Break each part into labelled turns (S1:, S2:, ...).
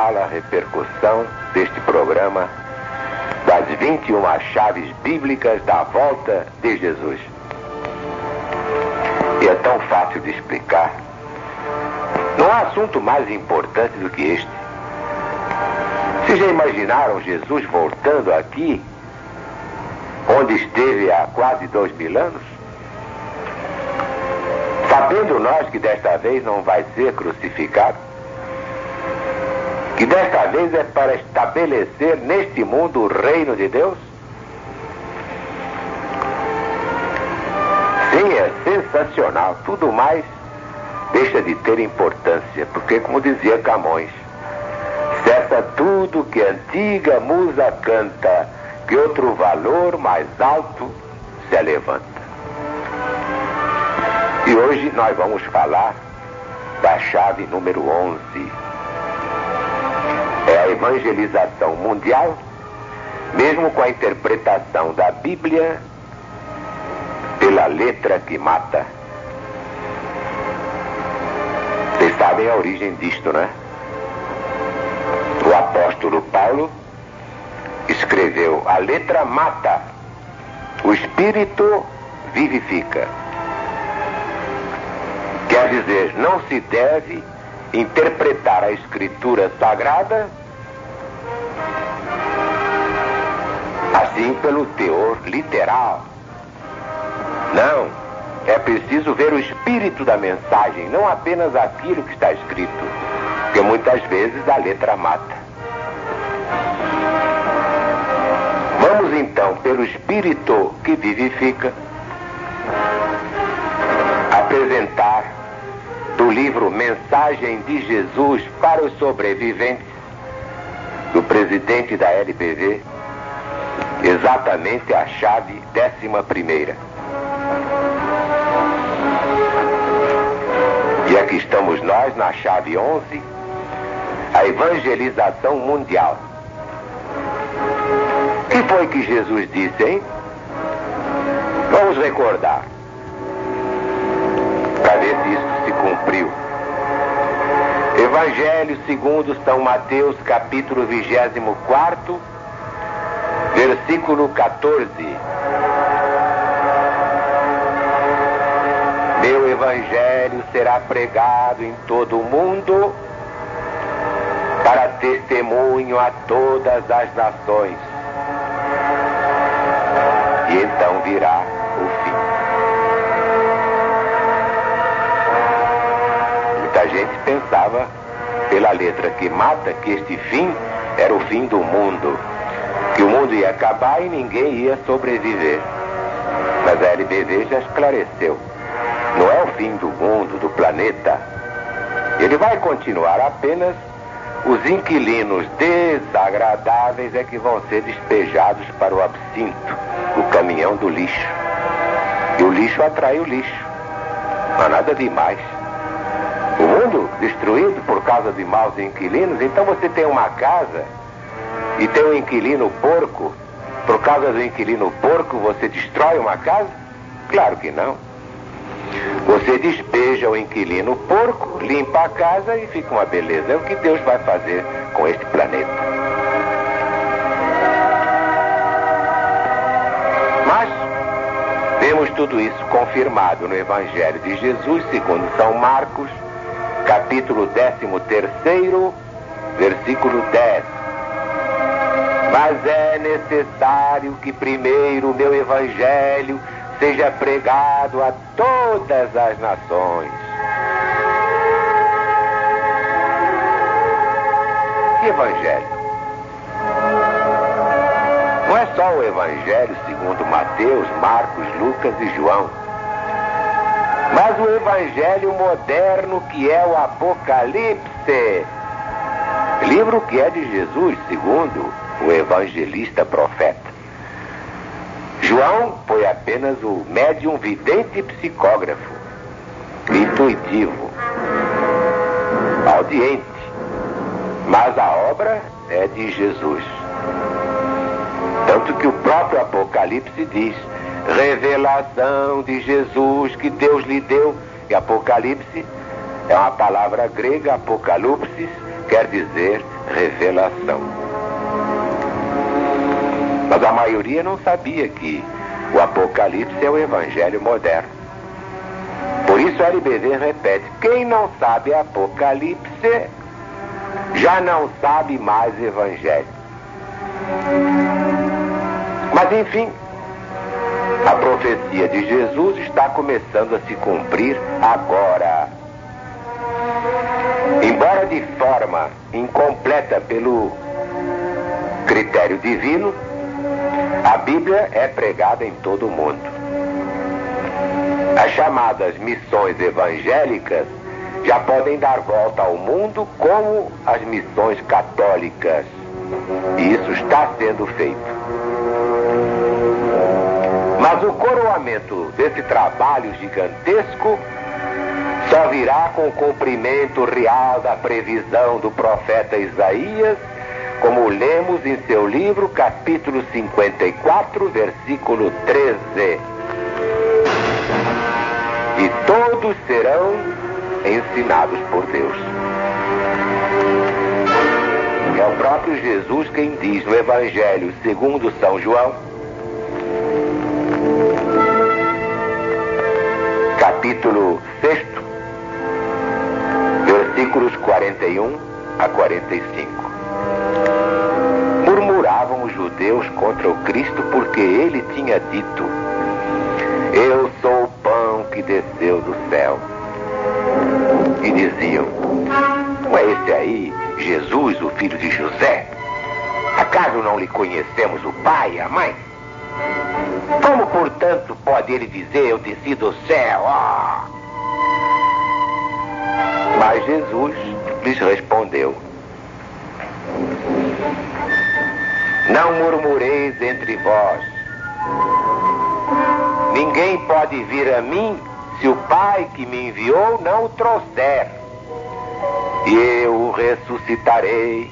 S1: bela repercussão deste programa das 21 chaves bíblicas da volta de Jesus. E é tão fácil de explicar. Não há assunto mais importante do que este. Vocês já imaginaram Jesus voltando aqui, onde esteve há quase 2000 anos? Sabendo nós que desta vez não vai ser crucificado, que desta vez é para estabelecer neste mundo o reino de Deus? Sim, é sensacional. Tudo mais deixa de ter importância, porque, como dizia Camões, cessa tudo que antiga musa canta, que outro valor mais alto se levanta. E hoje nós vamos falar da chave número 11. É a evangelização mundial, mesmo com a interpretação da Bíblia pela letra que mata. Vocês sabem a origem disto, né? O apóstolo Paulo escreveu: a letra mata, o espírito vivifica. Quer dizer, não se deve interpretar a escritura sagrada assim pelo teor literal. Não, é preciso ver o espírito da mensagem, não apenas aquilo que está escrito, porque muitas vezes a letra mata. Vamos então, pelo espírito que vivifica, apresentar do livro Mensagem de Jesus para os Sobreviventes, do presidente da LBV, exatamente a chave 11ª. E aqui estamos nós na chave 11, a evangelização mundial. O que foi que Jesus disse, hein? Vamos recordar, para ver se isso se cumpriu. Evangelho segundo São Mateus, capítulo 24, versículo 14. Meu evangelho será pregado em todo o mundo para testemunho a todas as nações. E então virá o fim. Muita gente pensava, pela letra que mata, que este fim era o fim do mundo, que o mundo ia acabar e ninguém ia sobreviver. Mas a LBV já esclareceu. Não é o fim do mundo, do planeta. Ele vai continuar, apenas os inquilinos desagradáveis é que vão ser despejados para o absinto, o caminhão do lixo. E o lixo atrai o lixo. Não há nada demais. O mundo destruído por causa de maus inquilinos. Então você tem uma casa e tem um inquilino porco. Por causa do inquilino porco você destrói uma casa? Claro que não. Você despeja o inquilino porco, limpa a casa e fica uma beleza. É o que Deus vai fazer com este planeta. Mas vemos tudo isso confirmado no Evangelho de Jesus, segundo São Marcos, capítulo 13º, versículo 10. Mas é necessário que primeiro o meu Evangelho seja pregado a todas as nações. Que Evangelho? Não é só o Evangelho segundo Mateus, Marcos, Lucas e João, mas o Evangelho moderno, que é o Apocalipse, livro que é de Jesus, segundo o evangelista profeta. João foi apenas o médium vidente psicógrafo, intuitivo, audiente, mas a obra é de Jesus. Tanto que o próprio Apocalipse diz: revelação de Jesus que Deus lhe deu. E Apocalipse é uma palavra grega, apocalypsis, quer dizer revelação. Mas a maioria não sabia que o Apocalipse é o Evangelho moderno. Por isso a LBV repete: quem não sabe Apocalipse já não sabe mais Evangelho. Mas enfim, a profecia de Jesus está começando a se cumprir agora. Embora de forma incompleta pelo critério divino, a Bíblia é pregada em todo o mundo. As chamadas missões evangélicas já podem dar volta ao mundo como as missões católicas. E isso está sendo feito. Mas o coroamento desse trabalho gigantesco só virá com o cumprimento real da previsão do profeta Isaías, como lemos em seu livro, capítulo 54, versículo 13. E todos serão ensinados por Deus. É o próprio Jesus quem diz no Evangelho segundo São João, capítulo 6, versículos 41 a 45. Murmuravam os judeus contra o Cristo porque ele tinha dito: eu sou o pão que desceu do céu. E diziam: não é esse aí Jesus, o filho de José? Acaso não lhe conhecemos o pai e a mãe? Como, portanto, pode ele dizer: eu desci do céu? Mas Jesus lhes respondeu: não murmureis entre vós. Ninguém pode vir a mim se o Pai que me enviou não o trouxer. E eu o ressuscitarei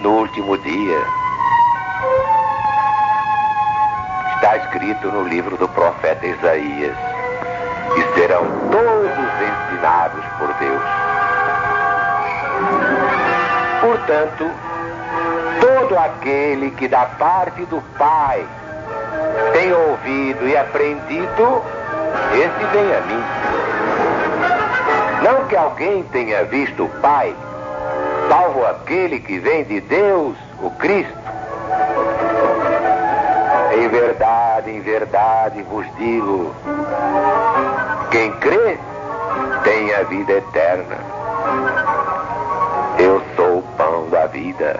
S1: no último dia. Está escrito no livro do profeta Isaías: e serão todos ensinados por Deus. Portanto, todo aquele que da parte do Pai tem ouvido e aprendido, esse vem a mim. Não que alguém tenha visto o Pai, salvo aquele que vem de Deus, o Cristo. Em verdade vos digo, quem crê tem a vida eterna. Eu sou o pão da vida.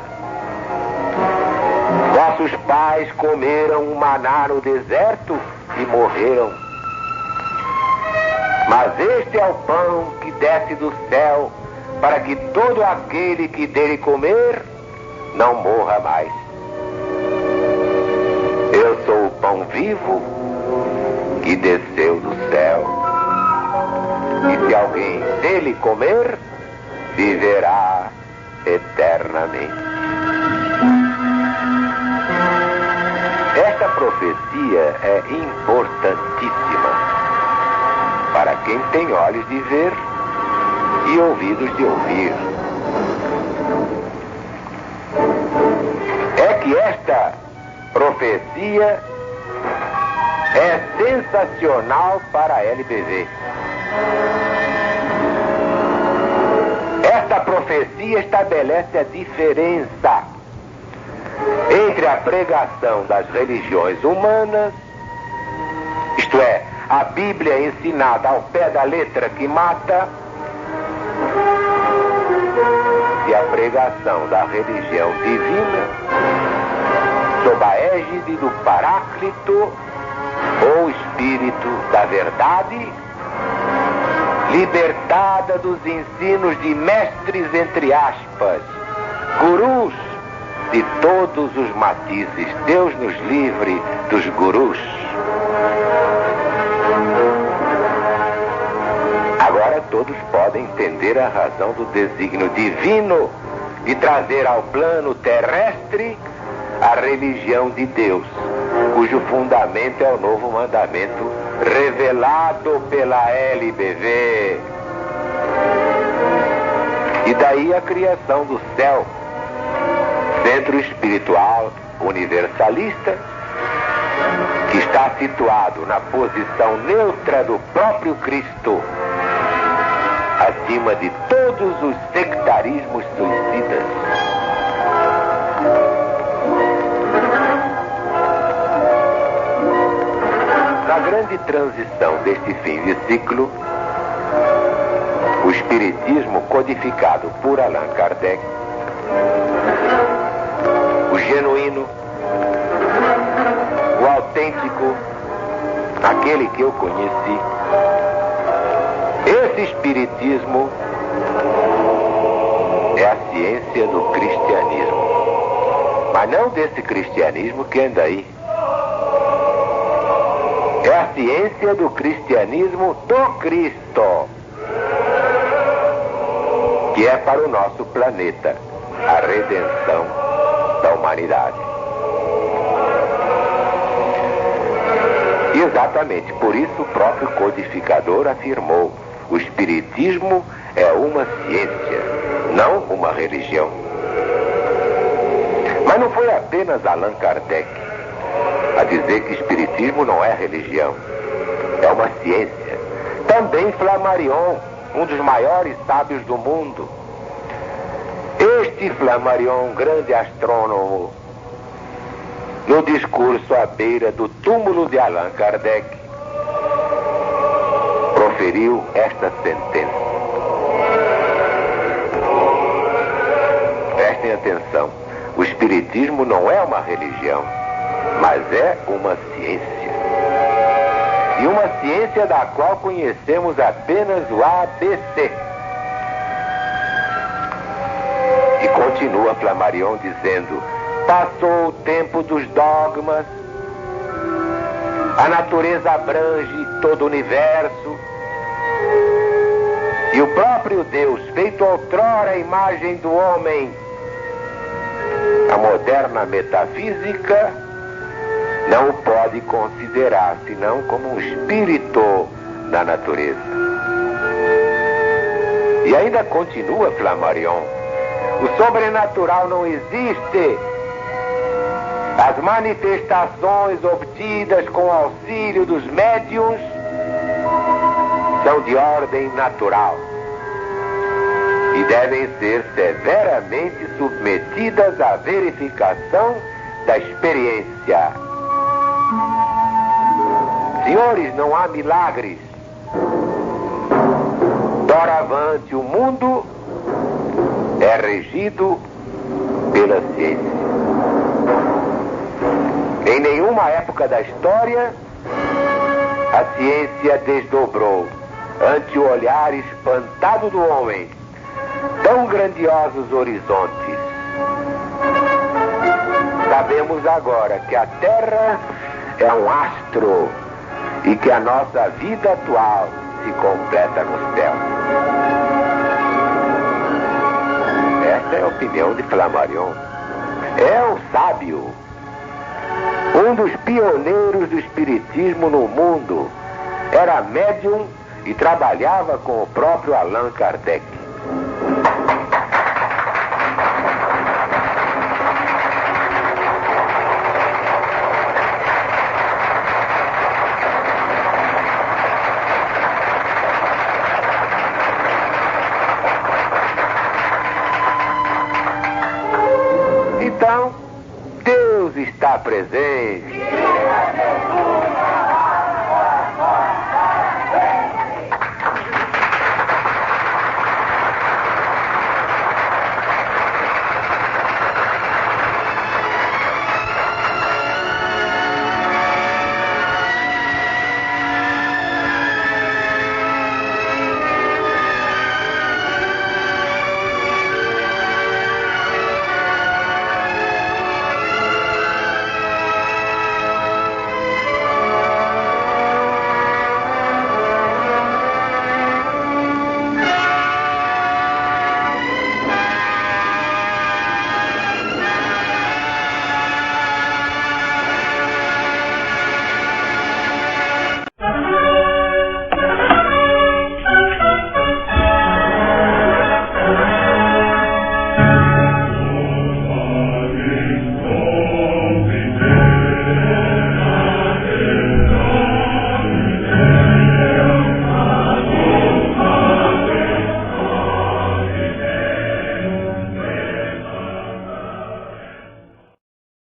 S1: Vossos pais comeram o maná no deserto e morreram. Mas este é o pão que desce do céu, para que todo aquele que dele comer não morra mais. Eu sou o pão vivo que desceu do céu. E se alguém dele comer, viverá eternamente. Esta profecia é importantíssima para quem tem olhos de ver e ouvidos de ouvir. É que esta profecia é sensacional para a LBV. Esta profecia estabelece a diferença entre a pregação das religiões humanas, isto é, a Bíblia ensinada ao pé da letra que mata, e a pregação da religião divina, sob a égide do Paráclito, ou Espírito da Verdade, libertada dos ensinos de mestres, entre aspas, gurus de todos os matizes. Deus nos livre dos gurus. Agora todos podem entender a razão do desígnio divino de trazer ao plano terrestre a religião de Deus, cujo fundamento é o novo mandamento revelado pela LBV. E daí a criação do céu centro espiritual universalista, que está situado na posição neutra do próprio Cristo, acima de todos os sectarismos suicidas. Na grande transição deste fim de ciclo, o Espiritismo codificado por Allan Kardec, o genuíno, o autêntico, aquele que eu conheci, esse Espiritismo é a ciência do cristianismo, mas não desse cristianismo que anda aí. É a ciência do cristianismo do Cristo, que é para o nosso planeta a redenção da humanidade. E exatamente por isso o próprio codificador afirmou: o Espiritismo é uma ciência, não uma religião. Mas não foi apenas Allan Kardec a dizer que Espiritismo não é religião, é uma ciência. Também Flammarion, um dos maiores sábios do mundo. Este Flammarion, grande astrônomo, no discurso à beira do túmulo de Allan Kardec, proferiu esta sentença. Prestem atenção, o Espiritismo não é uma religião, mas é uma ciência. E uma ciência da qual conhecemos apenas o ABC. E continua Flammarion dizendo: passou o tempo dos dogmas, a natureza abrange todo o universo, e o próprio Deus, feito outrora a imagem do homem, a moderna metafísica não o pode considerar senão como um espírito da natureza. E ainda continua Flammarion: o sobrenatural não existe. As manifestações obtidas com o auxílio dos médiuns são de ordem natural e devem ser severamente submetidas à verificação da experiência. Senhores, não há milagres. Doravante, o mundo é regido pela ciência. Em nenhuma época da história, a ciência desdobrou, ante o olhar espantado do homem, tão grandiosos horizontes. Sabemos agora que a Terra é um astro e que a nossa vida atual se completa no céu. Esta é a opinião de Flammarion. É um sábio, um dos pioneiros do espiritismo no mundo. Era médium e trabalhava com o próprio Allan Kardec. Então, Deus está presente.